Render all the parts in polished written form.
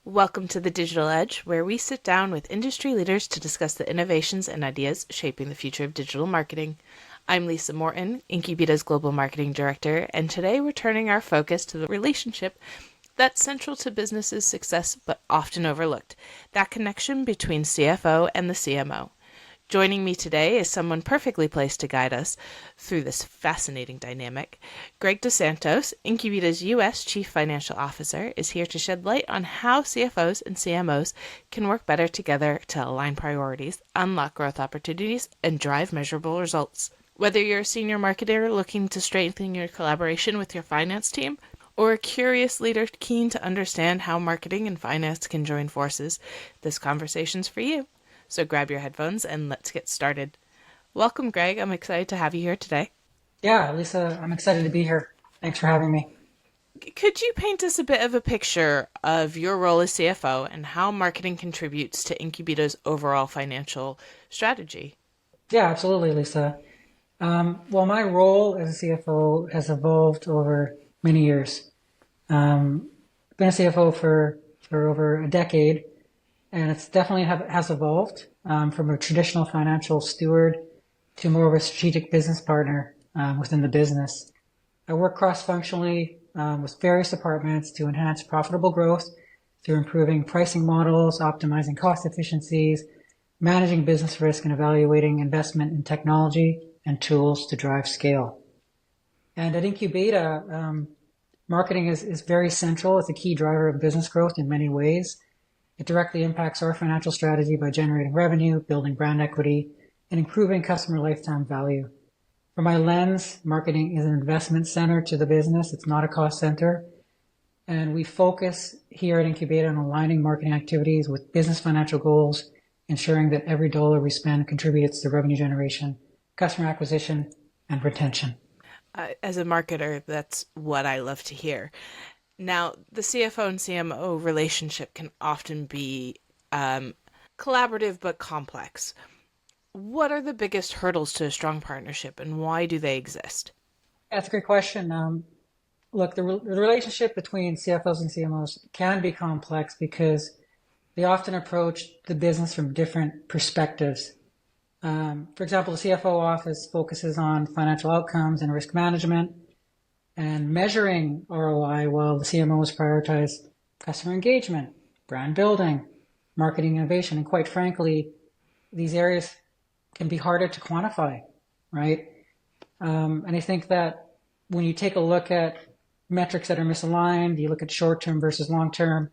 Welcome to the Digital Edge, where we sit down with industry leaders to discuss the innovations and ideas shaping the future of digital marketing. I'm Lisa Morton, Incubeta's Global Marketing Director, and today we're turning our focus to the relationship that's central to businesses' success but often overlooked, that connection between CFO and the CMO. Joining me today is someone perfectly placed to guide us through this fascinating dynamic. Greg Santos, Incubeta's U.S. Chief Financial Officer, is here to shed light on how CFOs and CMOs can work better together to align priorities, unlock growth opportunities, and drive measurable results. Whether you're a senior marketer looking to strengthen your collaboration with your finance team, or a curious leader keen to understand how marketing and finance can join forces, this conversation's for you. So grab your headphones and let's get started. Welcome, Greg. I'm excited to have you here today. Yeah, Lisa, I'm excited to be here. Thanks for having me. Could you paint us a bit of a picture of your role as CFO and how marketing contributes to Incubeta's overall financial strategy? Yeah, absolutely, Lisa. Well, my role as a CFO has evolved over many years. I've been a CFO for over a decade, and it's definitely has evolved from a traditional financial steward to more of a strategic business partner within the business. I work cross-functionally with various departments to enhance profitable growth through improving pricing models, optimizing cost efficiencies, managing business risk, and evaluating investment in technology and tools to drive scale. And at Incubeta, marketing is very central. It's a key driver of business growth in many ways. It directly impacts our financial strategy by generating revenue, building brand equity, and improving customer lifetime value. From my lens, marketing is an investment center to the business. It's not a cost center. And we focus here at Incubeta on aligning marketing activities with business financial goals, ensuring that every dollar we spend contributes to revenue generation, customer acquisition, and retention. As a marketer, that's what I love to hear. Now, the CFO and CMO relationship can often be collaborative but complex. What are the biggest hurdles to a strong partnership and why do they exist? That's a great question. Look, the relationship between CFOs and CMOs can be complex because they often approach the business from different perspectives. For example, the CFO office focuses on financial outcomes and risk management and measuring ROI, while the CMOs prioritize customer engagement, brand building, marketing innovation, and quite frankly, these areas can be harder to quantify, right? And I think that when you take a look at metrics that are misaligned, you look at short-term versus long-term,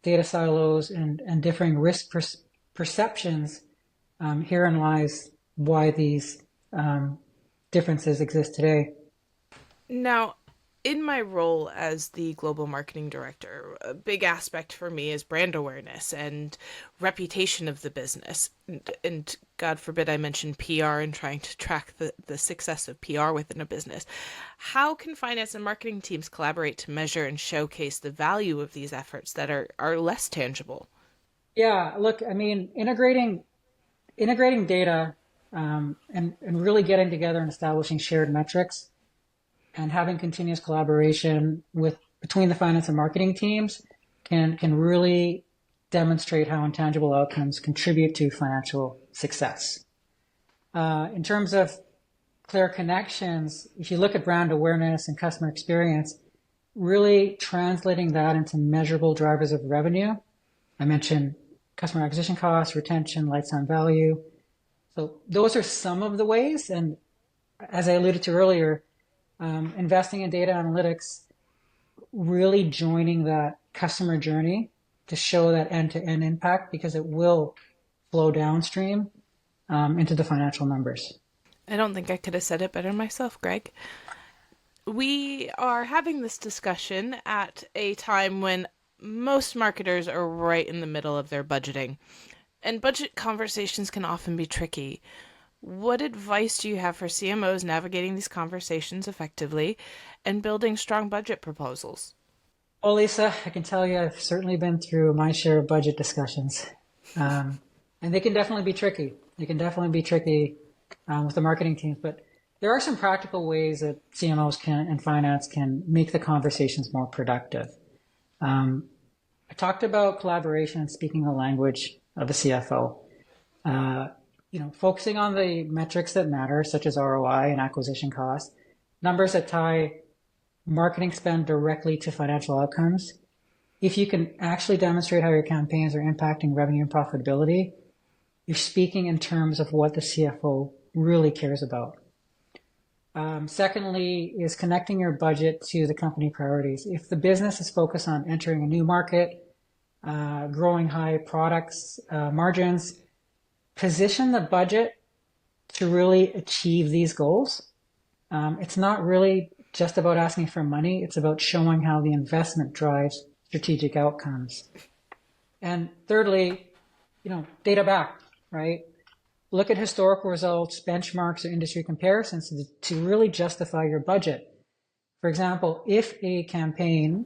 data silos, and differing risk perceptions, herein lies why these differences exist today. Now, in my role as the global marketing director, a big aspect for me is brand awareness and reputation of the business. And God forbid I mention PR and trying to track the success of PR within a business. How can finance and marketing teams collaborate to measure and showcase the value of these efforts that are less tangible? Yeah, look, I mean, integrating data and really getting together and establishing shared metrics and having continuous collaboration between the finance and marketing teams can really demonstrate how intangible outcomes contribute to financial success. In terms of clear connections, if you look at brand awareness and customer experience, really translating that into measurable drivers of revenue. I mentioned customer acquisition costs, retention, lifetime value. So those are some of the ways. And as I alluded to earlier, investing in data analytics, really joining that customer journey to show that end-to-end impact because it will flow downstream into the financial numbers. I don't think I could have said it better myself, Greg. We are having this discussion at a time when most marketers are right in the middle of their budgeting, and budget conversations can often be tricky. What advice do you have for CMOs navigating these conversations effectively and building strong budget proposals? Well, Lisa, I can tell you I've certainly been through my share of budget discussions. And they can definitely be tricky. They can definitely be tricky with the marketing teams, but there are some practical ways that CMOs and finance can make the conversations more productive. I talked about collaboration and speaking the language of the CFO. Uh, Focusing on the metrics that matter, such as ROI and acquisition costs, numbers that tie marketing spend directly to financial outcomes. If you can actually demonstrate how your campaigns are impacting revenue and profitability, you're speaking in terms of what the CFO really cares about. Secondly, is connecting your budget to the company priorities. If the business is focused on entering a new market, growing high products, margins, position the budget to really achieve these goals. It's not really just about asking for money. It's about showing how the investment drives strategic outcomes. And thirdly, data back, right? Look at historical results, benchmarks, or industry comparisons to really justify your budget. For example, if a campaign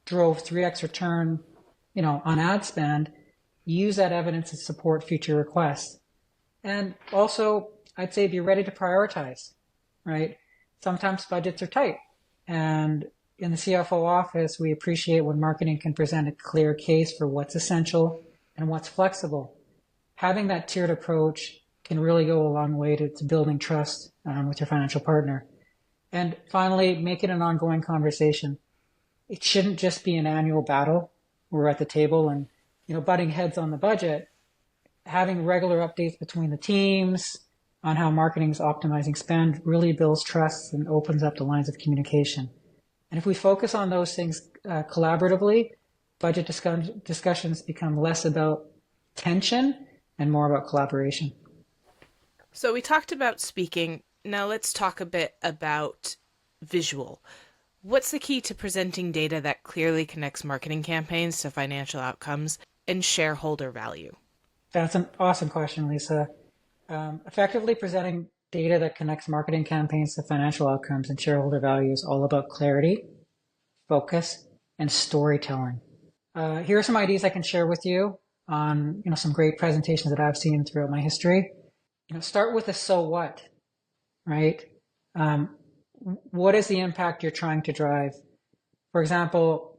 drove 3x return, on ad spend, use that evidence to support future requests. And also, I'd say be ready to prioritize, right? Sometimes budgets are tight. And in the CFO office, we appreciate when marketing can present a clear case for what's essential and what's flexible. Having that tiered approach can really go a long way to building trust with your financial partner. And finally, make it an ongoing conversation. It shouldn't just be an annual battle. We're at the table and, butting heads on the budget. Having regular updates between the teams on how marketing is optimizing spend really builds trust and opens up the lines of communication. And if we focus on those things collaboratively, budget discussions become less about tension and more about collaboration. So we talked about speaking. Now let's talk a bit about visual. What's the key to presenting data that clearly connects marketing campaigns to financial outcomes and shareholder value? That's an awesome question, Lisa. Effectively presenting data that connects marketing campaigns to financial outcomes and shareholder value is all about clarity, focus, and storytelling. Here are some ideas I can share with you on some great presentations that I've seen throughout my history. Start with a so what, right? What is the impact you're trying to drive? For example,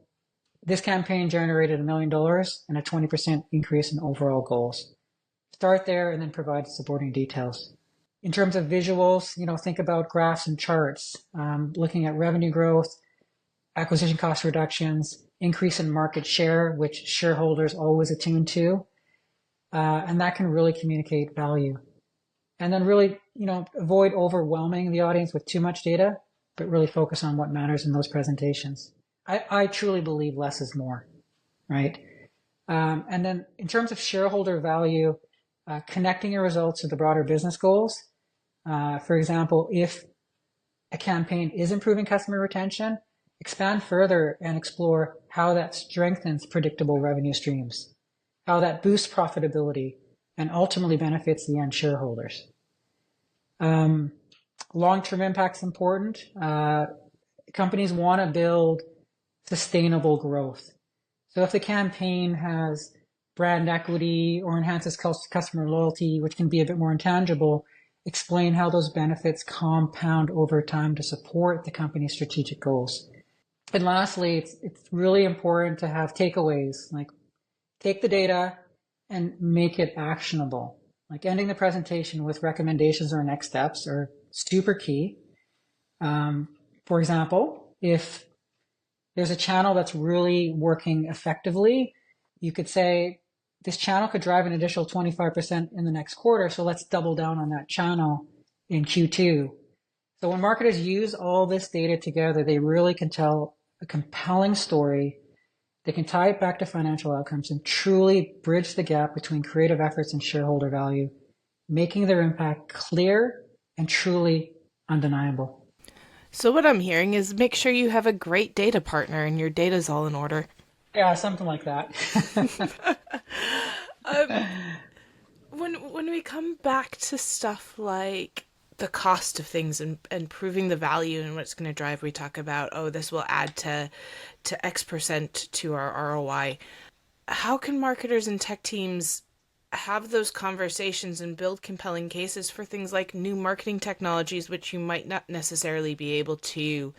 this campaign generated $1 million and a 20% increase in overall goals. Start there and then provide supporting details. In terms of visuals, think about graphs and charts, looking at revenue growth, acquisition cost reductions, increase in market share, which shareholders always attune to, and that can really communicate value. And then really, avoid overwhelming the audience with too much data, but really focus on what matters in those presentations. I truly believe less is more, right? And then in terms of shareholder value, connecting your results to the broader business goals. For example, if a campaign is improving customer retention, expand further and explore how that strengthens predictable revenue streams, how that boosts profitability, and ultimately benefits the end shareholders. Long-term impact's important. Companies want to build sustainable growth. So if the campaign has brand equity or enhances customer loyalty, which can be a bit more intangible, explain how those benefits compound over time to support the company's strategic goals. And lastly, it's really important to have takeaways, like take the data and make it actionable. Like ending the presentation with recommendations or next steps are super key. For example, if there's a channel that's really working effectively, you could say, this channel could drive an additional 25% in the next quarter, so let's double down on that channel in Q2. So when marketers use all this data together, they really can tell a compelling story. They can tie it back to financial outcomes and truly bridge the gap between creative efforts and shareholder value, making their impact clear and truly undeniable. So what I'm hearing is make sure you have a great data partner and your data's all in order. Yeah, something like that. When we come back to stuff like the cost of things and proving the value and what it's going to drive, we talk about, oh, this will add to X percent to our ROI. How can marketers and tech teams have those conversations and build compelling cases for things like new marketing technologies, which you might not necessarily be able to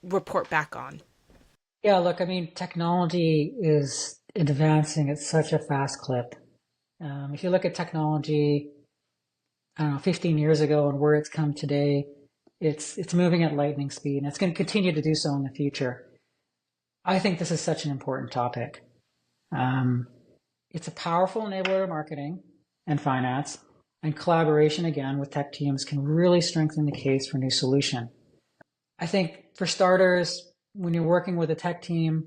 report back on? Yeah, look, I mean, technology is advancing at such a fast clip. If you look at technology, I don't know, 15 years ago and where it's come today, it's moving at lightning speed, and it's going to continue to do so in the future. I think this is such an important topic. Um, it's a powerful enabler of marketing and finance, and collaboration again with tech teams can really strengthen the case for new solution. I think for starters, when you're working with a tech team,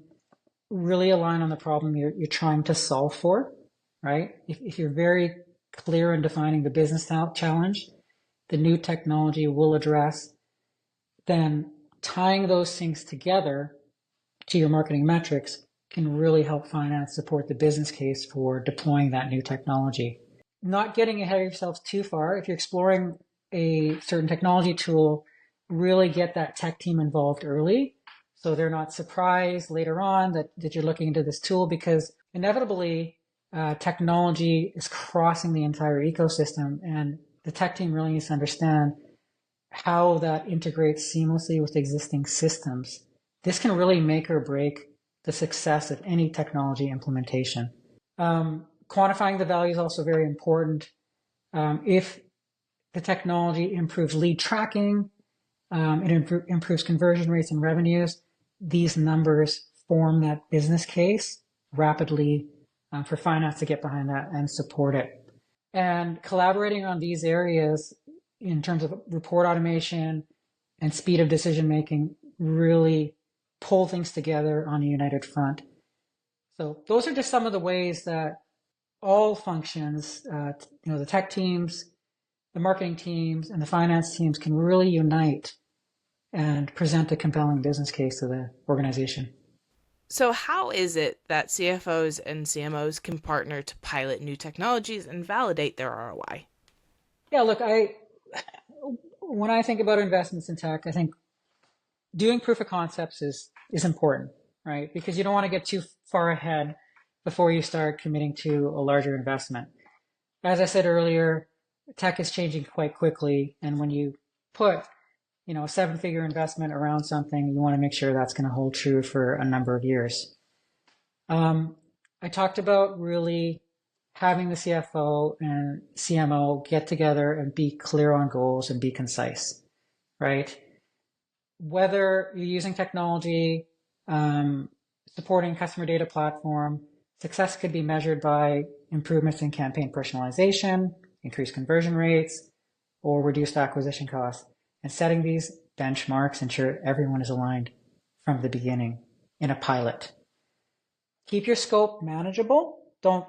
really align on the problem you're trying to solve for, right? If you're very clear in defining the business challenge, the new technology will address, then tying those things together to your marketing metrics can really help finance support the business case for deploying that new technology. Not getting ahead of yourselves too far. If you're exploring a certain technology tool, really get that tech team involved early so they're not surprised later on that you're looking into this tool, because inevitably technology is crossing the entire ecosystem, and the tech team really needs to understand how that integrates seamlessly with existing systems. This can really make or break the success of any technology implementation. Quantifying the value is also very important. If the technology improves lead tracking, it improves conversion rates and revenues, these numbers form that business case rapidly for finance to get behind that and support it. And collaborating on these areas in terms of report automation and speed of decision making really pull things together on a united front. So those are just some of the ways that all functions, the tech teams, the marketing teams, and the finance teams can really unite and present a compelling business case to the organization. So, how is it that CFOs and CMOs can partner to pilot new technologies and validate their ROI? Yeah, look, when I think about investments in tech, I think doing proof of concepts is important, right? Because you don't want to get too far ahead before you start committing to a larger investment. As I said earlier, tech is changing quite quickly, and when you put a seven-figure investment around something, you want to make sure that's going to hold true for a number of years. I talked about really having the CFO and CMO get together and be clear on goals and be concise, right? Whether you're using technology, supporting customer data platform, success could be measured by improvements in campaign personalization, increased conversion rates, or reduced acquisition costs. And setting these benchmarks ensure everyone is aligned from the beginning in a pilot. Keep your scope manageable. Don't,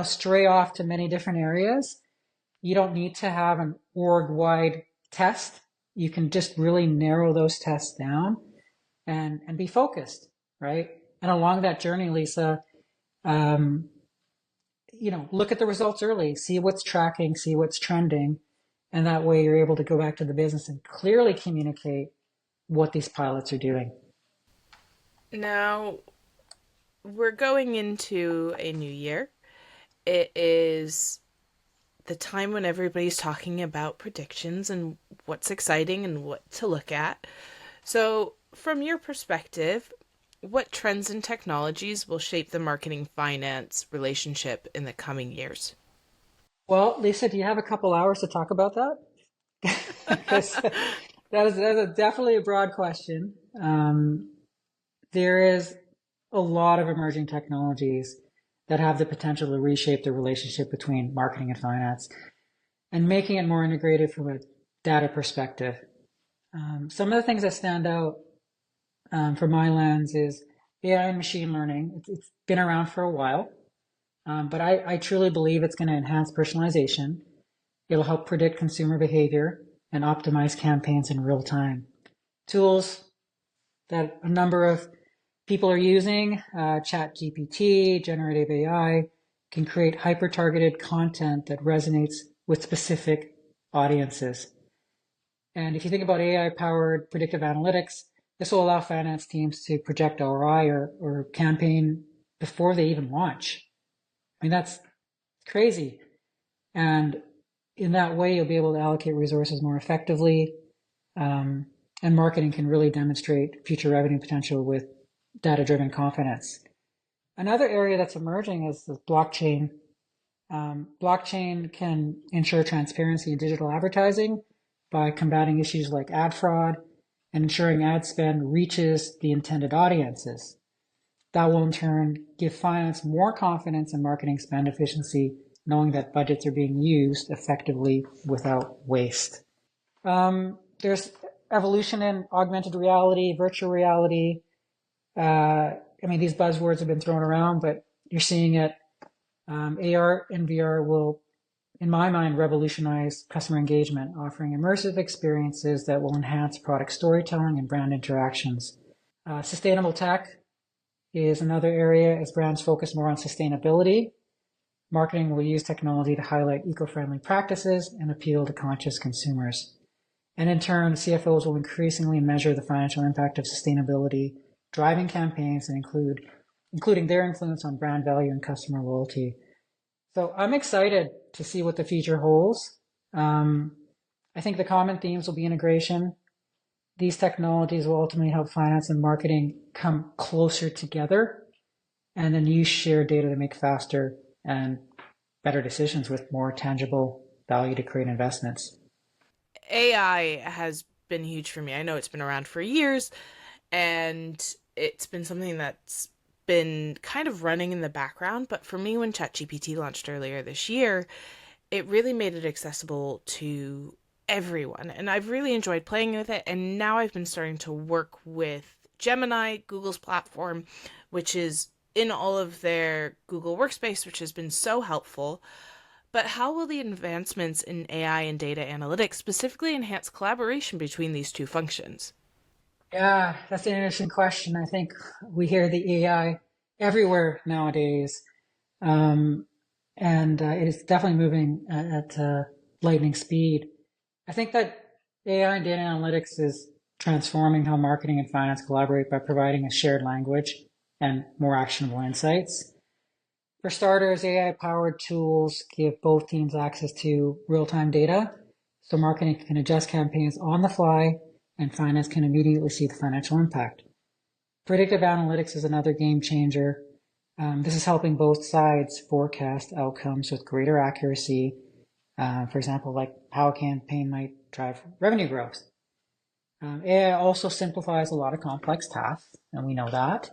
stray off to many different areas. You don't need to have an org-wide test. You can just really narrow those tests down and be focused, right? And along that journey, Lisa, look at the results early, see what's tracking, see what's trending, and that way you're able to go back to the business and clearly communicate what these pilots are doing. Now, we're going into a new year. It is the time when everybody's talking about predictions and what's exciting and what to look at. So, from your perspective, what trends and technologies will shape the marketing finance relationship in the coming years? Well, Lisa, do you have a couple hours to talk about that? Because that is definitely a broad question. There is a lot of emerging technologies that have the potential to reshape the relationship between marketing and finance and making it more integrated from a data perspective. Some of the things that stand out from my lens is AI and machine learning. It's been around for a while, but I truly believe it's going to enhance personalization. It'll help predict consumer behavior and optimize campaigns in real time. Tools that a number of people are using, ChatGPT, generative AI, can create hyper-targeted content that resonates with specific audiences. And if you think about AI-powered predictive analytics, this will allow finance teams to project ROI or campaign before they even launch. I mean, that's crazy. And in that way, you'll be able to allocate resources more effectively, and marketing can really demonstrate future revenue potential with data-driven confidence. Another area that's emerging is the blockchain. Blockchain can ensure transparency in digital advertising by combating issues like ad fraud and ensuring ad spend reaches the intended audiences. That will in turn give finance more confidence in marketing spend efficiency, knowing that budgets are being used effectively without waste. There's evolution in augmented reality, virtual reality. These buzzwords have been thrown around, but you're seeing it. AR and VR will, in my mind, revolutionize customer engagement, offering immersive experiences that will enhance product storytelling and brand interactions. Sustainable tech is another area as brands focus more on sustainability. Marketing will use technology to highlight eco-friendly practices and appeal to conscious consumers. And in turn, CFOs will increasingly measure the financial impact of sustainability, driving campaigns and including their influence on brand value and customer loyalty. So I'm excited to see what the future holds. I think the common themes will be integration. These technologies will ultimately help finance and marketing come closer together and then use shared data to make faster and better decisions with more tangible value to create investments. AI has been huge for me. I know it's been around for years, and it's been something that's been kind of running in the background. But for me, when ChatGPT launched earlier this year, it really made it accessible to everyone. And I've really enjoyed playing with it. And now I've been starting to work with Gemini, Google's platform, which is in all of their Google Workspace, which has been so helpful. But how will the advancements in AI and data analytics specifically enhance collaboration between these two functions? Yeah, that's an interesting question. I think we hear the AI everywhere nowadays. And it is definitely moving at lightning speed. I think that AI and data analytics is transforming how marketing and finance collaborate by providing a shared language and more actionable insights. For starters, AI-powered tools give both teams access to real-time data, so marketing can adjust campaigns on the fly and finance can immediately see the financial impact. Predictive analytics is another game changer. This is helping both sides forecast outcomes with greater accuracy. For example, like how a campaign might drive revenue growth. AI also simplifies a lot of complex tasks, and we know that,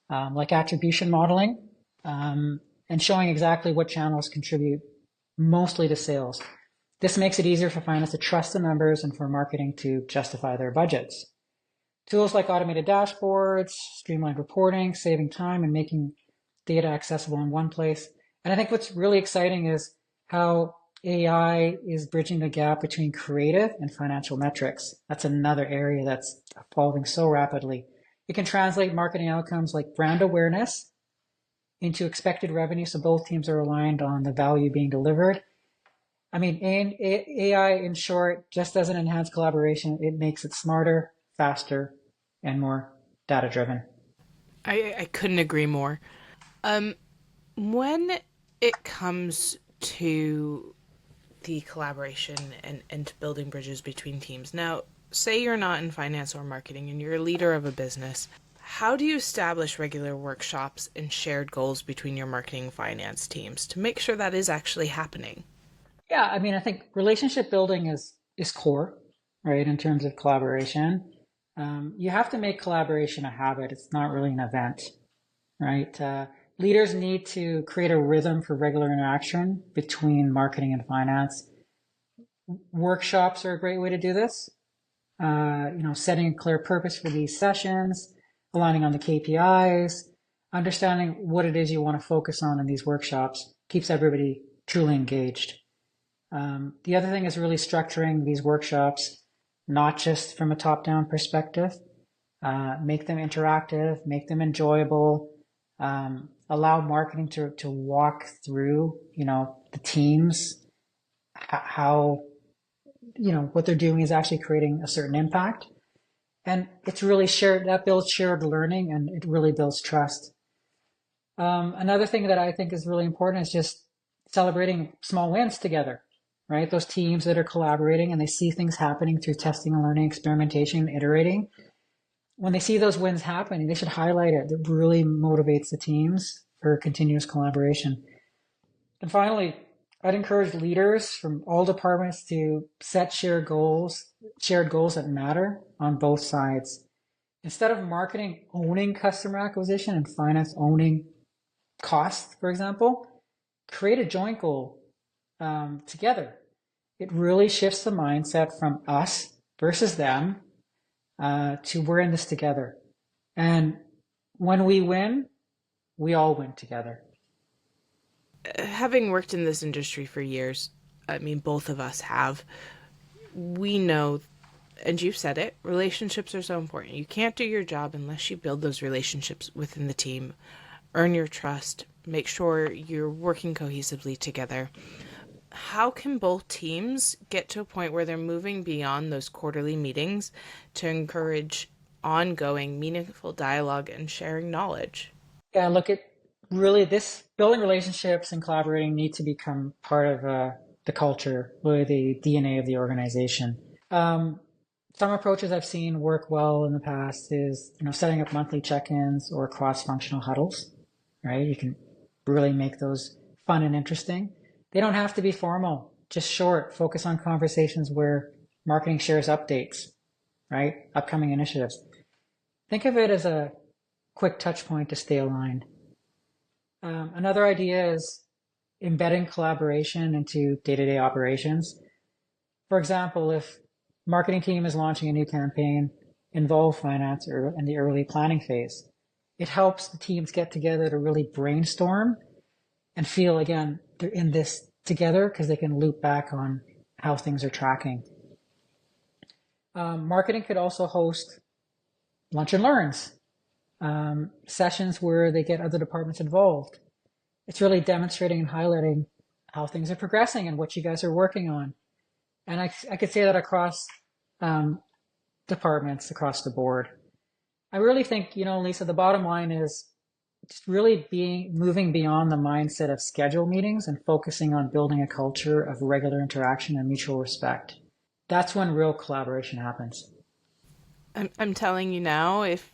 like attribution modeling, and showing exactly what channels contribute mostly to sales. This makes it easier for finance to trust the numbers and for marketing to justify their budgets. Tools like automated dashboards, streamlined reporting, saving time and making data accessible in one place. And I think what's really exciting is how AI is bridging the gap between creative and financial metrics. That's another area that's evolving so rapidly. It can translate marketing outcomes like brand awareness into expected revenue, so both teams are aligned on the value being delivered. I mean, AI, in short, just doesn't enhance collaboration. It makes it smarter, faster, and more data-driven. I couldn't agree more. When it comes to the collaboration and building bridges between teams, now, say you're not in finance or marketing and you're a leader of a business, how do you establish regular workshops and shared goals between your marketing and finance teams to make sure that is actually happening? Yeah, I mean, I think relationship building is core, right, in terms of collaboration. You have to make collaboration a habit. It's not really an event, right? Leaders need to create a rhythm for regular interaction between marketing and finance. Workshops are a great way to do this. Setting a clear purpose for these sessions, aligning on the KPIs, understanding what it is you want to focus on in these workshops keeps everybody truly engaged. The other thing is really structuring these workshops, not just from a top-down perspective. Make them interactive, make them enjoyable, allow marketing to walk through, the teams, how, what they're doing is actually creating a certain impact. And it's really shared, that builds shared learning and it really builds trust. Another thing that I think is really important is just celebrating small wins together, right? Those teams that are collaborating and they see things happening through testing and learning, experimentation, iterating. when they see those wins happening, they should highlight it. It really motivates the teams for continuous collaboration. And finally, I'd encourage leaders from all departments to set shared goals that matter on both sides. Instead of marketing owning customer acquisition and finance owning cost, for example, create a joint goal together. It really shifts the mindset from us versus them to we're in this together. And when we win, we all win together. Having worked in this industry for years, I mean, both of us have, we know, and you've said it, relationships are so important. You can't do your job unless you build those relationships within the team, earn your trust, make sure you're working cohesively together. How can both teams get to a point where they're moving beyond those quarterly meetings to encourage ongoing, meaningful dialogue and sharing knowledge? Yeah, look at really this building relationships and collaborating need to become part of the culture or the DNA of the organization. Some approaches I've seen work well in the past is, setting up monthly check-ins or cross-functional huddles, right? You can really make those fun and interesting. They don't have to be formal, just short, focus on conversations where marketing shares updates, right? Upcoming initiatives. Think of it as a quick touch point to stay aligned. Another idea is embedding collaboration into day-to-day operations. For example, if marketing team is launching a new campaign, involve finance in the early planning phase. It helps the teams get together to really brainstorm and feel, again, they're in this together because they can loop back on how things are tracking. Marketing could also host lunch and learns, sessions where they get other departments involved. It's really demonstrating and highlighting how things are progressing and what you guys are working on. And I could say that across departments, across the board. I really think, Lisa, the bottom line is just really moving beyond the mindset of schedule meetings and focusing on building a culture of regular interaction and mutual respect. That's when real collaboration happens. I'm telling you now, if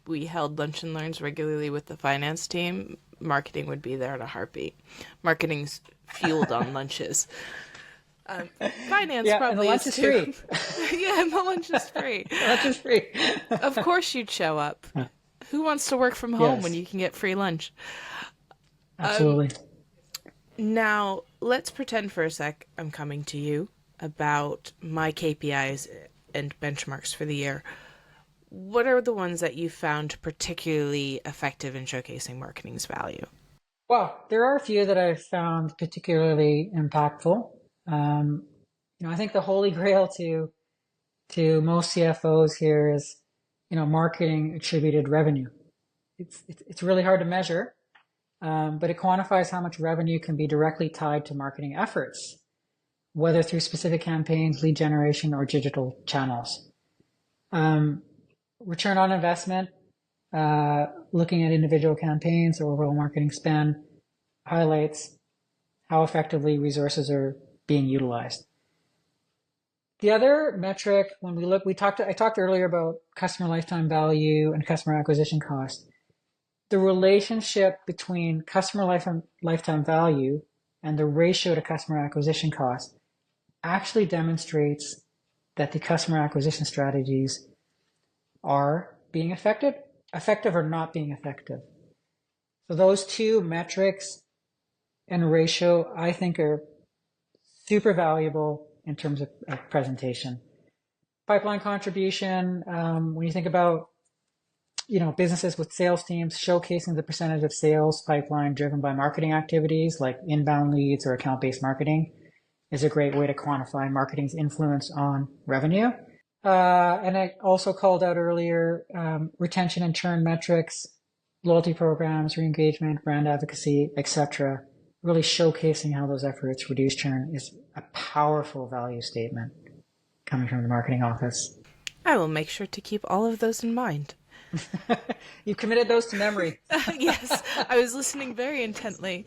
we held lunch and learns regularly with the finance team, marketing would be there in a heartbeat. Marketing's fueled on lunches. Finance probably and the lunch is free. Yeah, and the lunch is free. Lunch is free. Of course you'd show up. Who wants to work from home when you can get free lunch? Absolutely. Now, let's pretend for a sec I'm coming to you about my KPIs and benchmarks for the year. What are the ones that you found particularly effective in showcasing marketing's value? Well, there are a few that I've found particularly impactful. I think the holy grail to most CFOs here is, marketing attributed revenue. It's really hard to measure, but it quantifies how much revenue can be directly tied to marketing efforts, whether through specific campaigns, lead generation, or digital channels. Return on investment, looking at individual campaigns or overall marketing spend, highlights how effectively resources are being utilized. The other metric, I talked earlier about customer lifetime value and customer acquisition cost. The relationship between customer lifetime value and the ratio to customer acquisition cost actually demonstrates that the customer acquisition strategies are being effective or not being effective. So those two metrics and ratio, I think, are super valuable in terms of presentation. Pipeline contribution, when you think about, businesses with sales teams, showcasing the percentage of sales pipeline driven by marketing activities like inbound leads or account-based marketing is a great way to quantify marketing's influence on revenue. And I also called out earlier retention and churn metrics, loyalty programs, re-engagement, brand advocacy, etc. Really showcasing how those efforts reduce churn is a powerful value statement coming from the marketing office. I will make sure to keep all of those in mind. You've committed those to memory. Yes, I was listening very intently.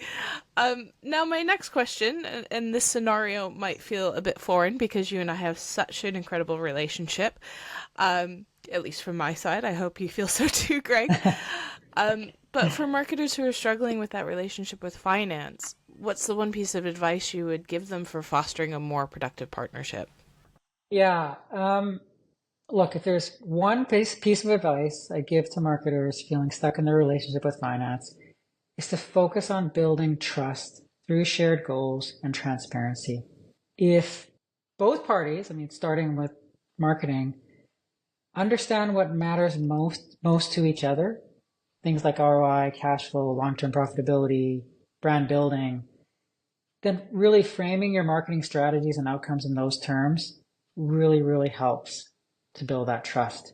Now, my next question, and this scenario might feel a bit foreign because you and I have such an incredible relationship. at least from my side. I hope you feel so too, Greg. But for marketers who are struggling with that relationship with finance, what's the one piece of advice you would give them for fostering a more productive partnership? Yeah. Look, if there's one piece of advice I give to marketers feeling stuck in their relationship with finance, is to focus on building trust through shared goals and transparency. If both parties, I mean, starting with marketing, understand what matters most to each other, things like ROI, cash flow, long-term profitability, brand building, then really framing your marketing strategies and outcomes in those terms really, really helps to build that trust.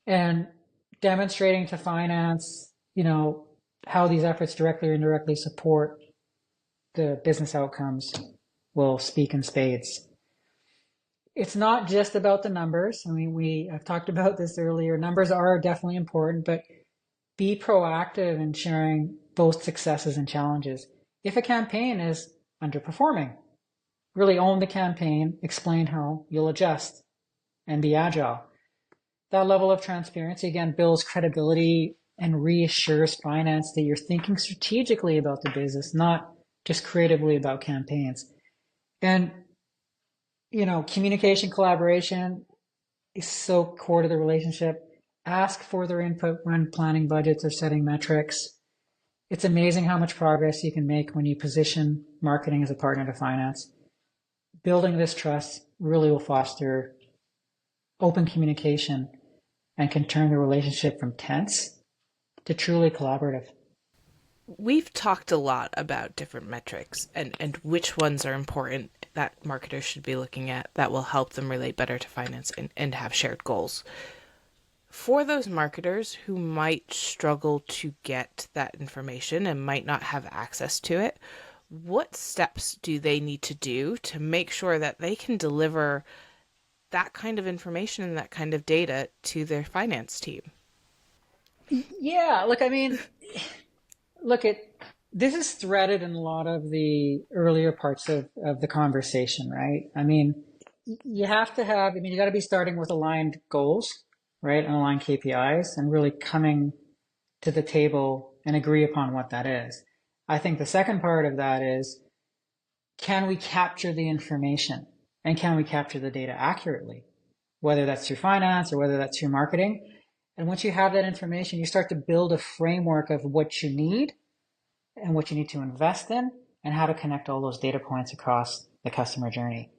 And demonstrating to finance, how these efforts directly or indirectly support the business outcomes will speak in spades. It's not just about the numbers. I mean, I've talked about this earlier. Numbers are definitely important, but be proactive in sharing both successes and challenges. If a campaign is underperforming, really own the campaign, explain how you'll adjust, and be agile. That level of transparency, again, builds credibility and reassures finance that you're thinking strategically about the business, not just creatively about campaigns. And, communication, collaboration is so core to the relationship. Ask for their input when planning budgets or setting metrics. It's amazing how much progress you can make when you position marketing as a partner to finance. Building this trust really will foster open communication and can turn the relationship from tense to truly collaborative. We've talked a lot about different metrics and which ones are important that marketers should be looking at that will help them relate better to finance and have shared goals. For those marketers who might struggle to get that information and might not have access to it, what steps do they need to do to make sure that they can deliver that kind of information and that kind of data to their finance team? Yeah, look, I mean, look at this is threaded in a lot of the earlier parts of the conversation, right? I mean, you have to have, I mean, you got to be starting with aligned goals, right? And aligned KPIs and really coming to the table and agree upon what that is. I think the second part of that is, can we capture the information and can we capture the data accurately? Whether that's through finance or whether that's through marketing. And once you have that information, you start to build a framework of what you need and what you need to invest in and how to connect all those data points across the customer journey.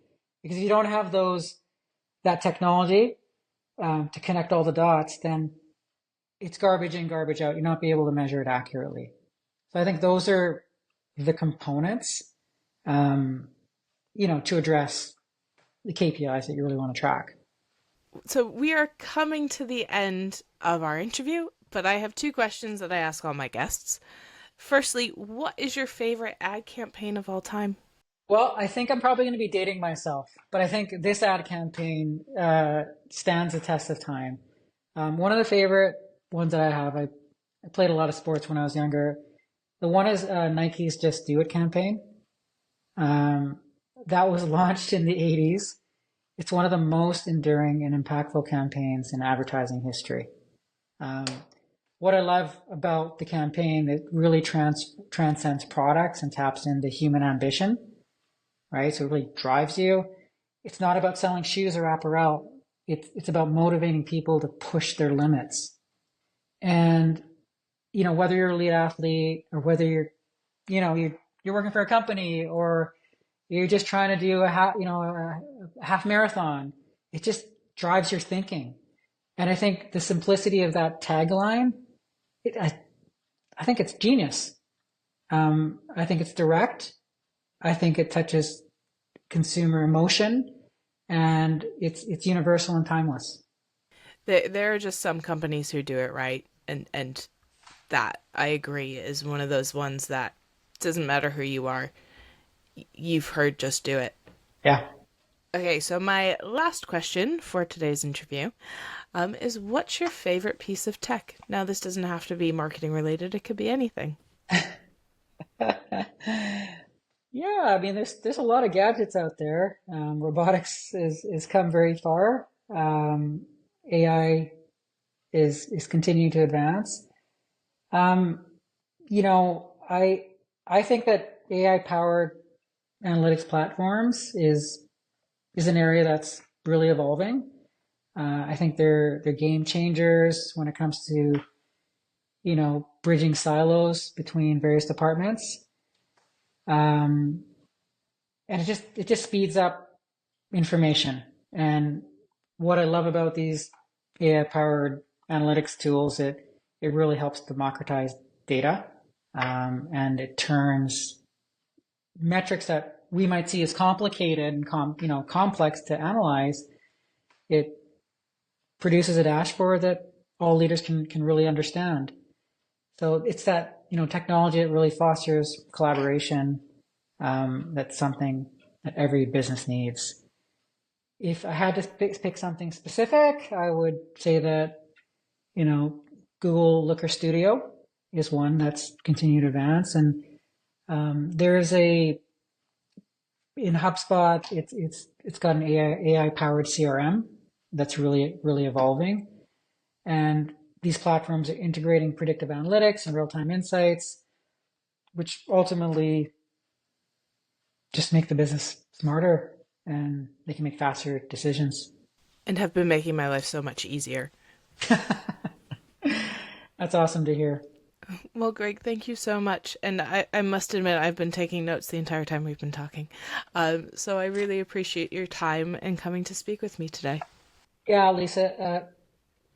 Because if you don't have that technology to connect all the dots, then it's garbage in, garbage out. You're not be able to measure it accurately. So I think those are the components, to address the KPIs that you really want to track. So we are coming to the end of our interview, but I have two questions that I ask all my guests. Firstly, what is your favorite ad campaign of all time? Well, I think I'm probably going to be dating myself, but I think this ad campaign stands the test of time. One of the favorite ones that I have, I played a lot of sports when I was younger. The one is Nike's Just Do It campaign. That was launched in the 80s. It's one of the most enduring and impactful campaigns in advertising history. Um, what I love about the campaign, it really transcends products and taps into human ambition, right? So it really drives you. It's not about selling shoes or apparel. It's about motivating people to push their limits. And, whether you're a lead athlete or whether you're working for a company or you're just trying to do a half marathon, it just drives your thinking. And I think the simplicity of that tagline, I think it's genius. I think it's direct. I think it touches consumer emotion, and it's universal and timeless. There are just some companies who do it right, and that, I agree, is one of those ones that doesn't matter who you are, you've heard just do it. Yeah. Okay, so my last question for today's interview is what's your favorite piece of tech? Now, this doesn't have to be marketing related, it could be anything. Yeah, I mean, there's a lot of gadgets out there. Robotics is come very far. AI is continuing to advance. Um, I think that AI powered analytics platforms is an area that's really evolving. I think they're game changers when it comes to bridging silos between various departments. Um, and it just speeds up information. And what I love about these AI powered analytics tools, it really helps democratize data, and it turns metrics that we might see as complicated and complex to analyze. It produces a dashboard that all leaders can really understand. So it's that technology that really fosters collaboration. That's something that every business needs. If I had to pick something specific, I would say that Google Looker Studio is one that's continued to advance, and there's in HubSpot, it's got an AI powered CRM that's really evolving, and these platforms are integrating predictive analytics and real time insights, which ultimately just make the business smarter and they can make faster decisions. And have been making my life so much easier. That's awesome to hear. Well, Greg, thank you so much. And I must admit, I've been taking notes the entire time we've been talking. So I really appreciate your time and coming to speak with me today. Yeah, Lisa,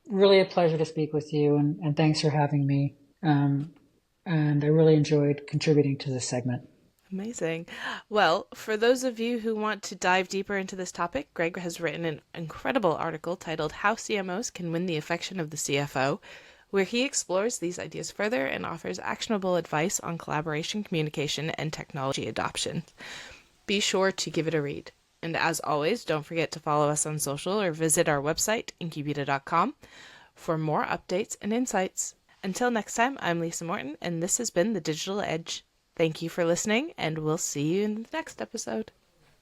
really a pleasure to speak with you, and thanks for having me. And I really enjoyed contributing to this segment. Amazing. Well, for those of you who want to dive deeper into this topic, Greg has written an incredible article titled How CMOs Can Win the Affection of the CFO, where he explores these ideas further and offers actionable advice on collaboration, communication, and technology adoption. Be sure to give it a read. And as always, don't forget to follow us on social or visit our website, Incubeta.com, for more updates and insights. Until next time, I'm Lisa Morton, and this has been The Digital Edge. Thank you for listening, and we'll see you in the next episode.